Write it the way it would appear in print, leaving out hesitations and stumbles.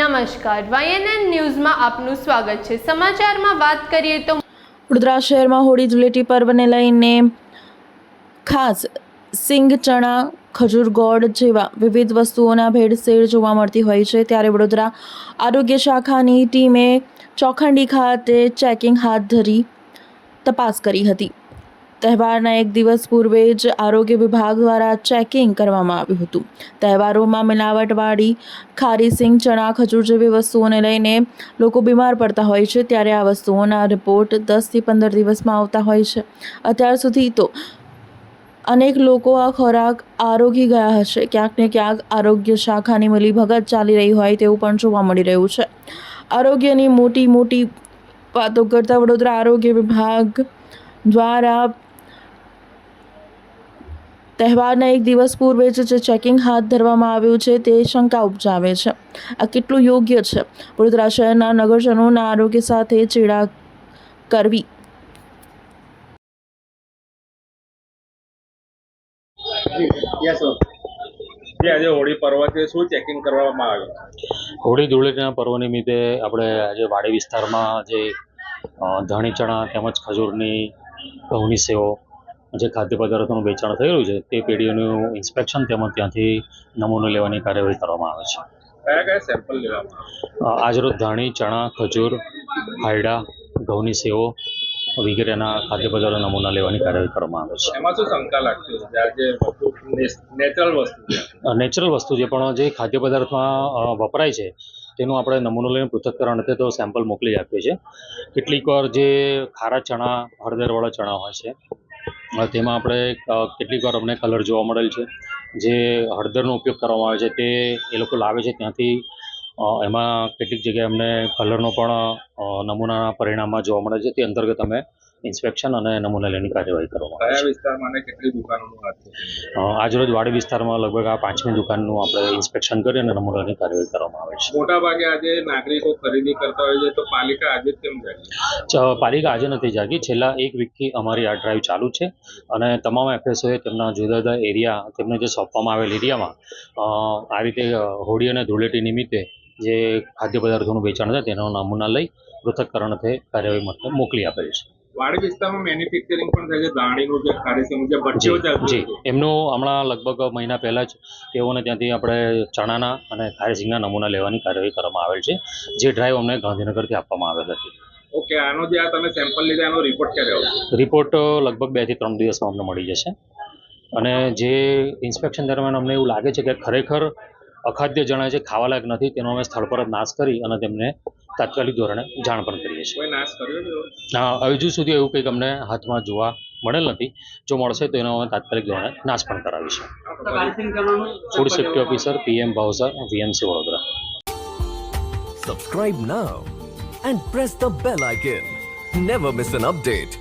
નમસ્કાર, YNN ન્યૂઝમાં આપનું સ્વાગત છે। સમાચારમાં વાત કરીએ તો વડોદરા શહેરમાં હોળી ધૂળેટી પર્વને લઈને ખાસ સિંગ ચણા, ખજૂર, ગોળ જેવા વિવિધ વસ્તુઓના ભેળસેળ જોવા મળતી હોય છે। ત્યારે વડોદરા આરોગ્ય શાખાની ટીમે ચોખંડી ખાતે ચેકિંગ હાથ ધરી તપાસ કરી હતી। તહેવારના એક દિવસ પૂર્વે જ આરોગ્ય વિભાગ દ્વારા ચેકિંગ કરવામાં આવ્યું હતું। તહેવારોમાં મિલાવટવાળી ખારી સિંગ ચણા, ખજૂર જેવી વસ્તુઓને લઈને લોકો બીમાર પડતા હોય છે, ત્યારે આ વસ્તુઓના રિપોર્ટ 10 થી 15 દિવસમાં આવતા હોય છે। અત્યાર સુધી તો અનેક લોકો આ ખોરાક આરોગી ગયા હશે। ક્યાંક ને ક્યાંક આરોગ્ય શાખાની મિલીભગત ચાલી રહી હોય તેવું પણ જોવા મળી રહ્યું છે। આરોગ્યની મોટી મોટી વાતો કરતા વડોદરા આરોગ્ય વિભાગ દ્વારા તહેવારના એક દિવસ પૂર્વે જે ચેકિંગ હાથ ધરવામાં આવ્યું છે તે શંકા ઉપજાવે છે। આ કેટલું યોગ્ય છે? વડોદરા શહેરના નગરજનોના આરોગ્ય સાથે ચેડા કરવી આજે હોળી પર્વ છે, શું ચેકિંગ કરવામાં આવ્યું? હોળી ધૂળેટીના પર્વ નિમિત્તે આપણે આજે વાડી વિસ્તારમાં જે ધાણી ચણા તેમજ ખજૂરની, ઘઉંની સેવો જે ખાદ્ય પદાર્થોનું વેચાણ થઈ રહ્યું છે તે પેઢીઓનું ઇન્સ્પેક્શન તેમજ ત્યાંથી નમૂનો લેવાની કાર્યવાહી કરવામાં આવે છે। કયા કયા સેમ્પલ લેવામાં આવે? આજરોજ ધાણી, ચણા, ખજૂર, હાયડા, ઘઉંની સેવો વગેરેના ખાદ્ય પદાર્થો નમૂના લેવાની કાર્યવાહી કરવામાં આવે છે। એમાં શું શંકા લાગતી છે? આજે નેચરલ વસ્તુ છે, નેચરલ વસ્તુ છે, પણ જે ખાદ્ય પદાર્થમાં વપરાય છે તેનું આપણે નમૂનો લઈને પૃથ્થકરણ અર્થે તો સેમ્પલ મોકલી આપીએ છીએ। કેટલીક વાર જે ખારા ચણા, હળદરવાળા ચણા હોય છે તેમાં આપણે કેટલીક વાર અમને કલર જોવા મળેલ છે। જે હળદરનો ઉપયોગ કરવામાં આવે છે તે એ લોકો લાવે છે ત્યાંથી, એમાં કેટલીક જગ્યાએ અમને કલરનો પણ નમૂનાના પરિણામમાં જોવા મળે છે। તે અંતર્ગત અમે ઇન્સ્પેક્શન અને નમૂના લેવાની કાર્યવાહી કરવામાં આવે કયા છે। વિસ્તારમાં અને કેટલી દુકાનોનું હાથ છે? આજરોજ વાડી વિસ્તારમાં લગભગ આ 5મી દુકાનનું આપણે ઇન્સ્પેક્શન કરી અને નમૂનાની કાર્યવાહી કરવામાં આવે છે। મોટા ભાગે આજે નાગરિકો ખરીદી કરતા હોય છે, તો પાલિકા આજે કેમ જાગી? પાલિકા આજે નથી જાગી, છેલ્લા એક વીકથી અમારી આ ડ્રાઈવ ચાલુ છે અને તમામ FSOએ તેમના જુદા જુદા એરિયા, તેમને જે સોંપવામાં આવેલ એરિયામાં આ રીતે હોળી અને ધૂળેટી નિમિત્તે જે ખાદ્ય પદાર્થોનું વેચાણ છે તેનો નમૂના લઈ પૃથ્થકરણ અર્થે કાર્યવાહી માટે મોકલી આપેલ છે। વાડી વિસ્તારમાં મેન્યુફેક્ચરિંગ પણ થાય છે, દાણીનું જે ખારી જે ભઠ્ઠીઓ ચાલતી જી, એમનું હમણાં લગભગ મહિના પહેલાં જ તેઓને ત્યાંથી આપણે ચણાના અને ખારી સિંગના નમૂના લેવાની કાર્યવાહી કરવામાં આવેલ છે, જે ડ્રાઈવ અમને ગાંધીનગરથી આપવામાં આવેલ હતી। ઓકે, આનો જે આ તમે સેમ્પલ લીધા એનો રિપોર્ટ ક્યારે આવશે? રિપોર્ટ લગભગ 2 થી 3 દિવસમાં અમને મળી જશે અને જે ઇન્સ્પેક્શન દરમિયાન અમને એવું લાગે છે કે ખરેખર અખાદ્ય જણાય છે, ખાવા લાયક નથી, તેનો અમે સ્થળ પર જ નાશ કરી અને તેમને તાત્કાલિક ધોરણે જાણ પણ કરીએ છીએ। કોઈ નાશ કર્યો? હજુ સુધી એવું કંઈક અમને હાથમાં જોવા મળેલ નથી। જો મળશે તો એનો અમે તાત્કાલિક ધોરણે નાશ પણ કરાવીશું। Food safety officer PM Bhavsar, VMC Vadodara. Subscribe now and press the bell icon. Never miss an update.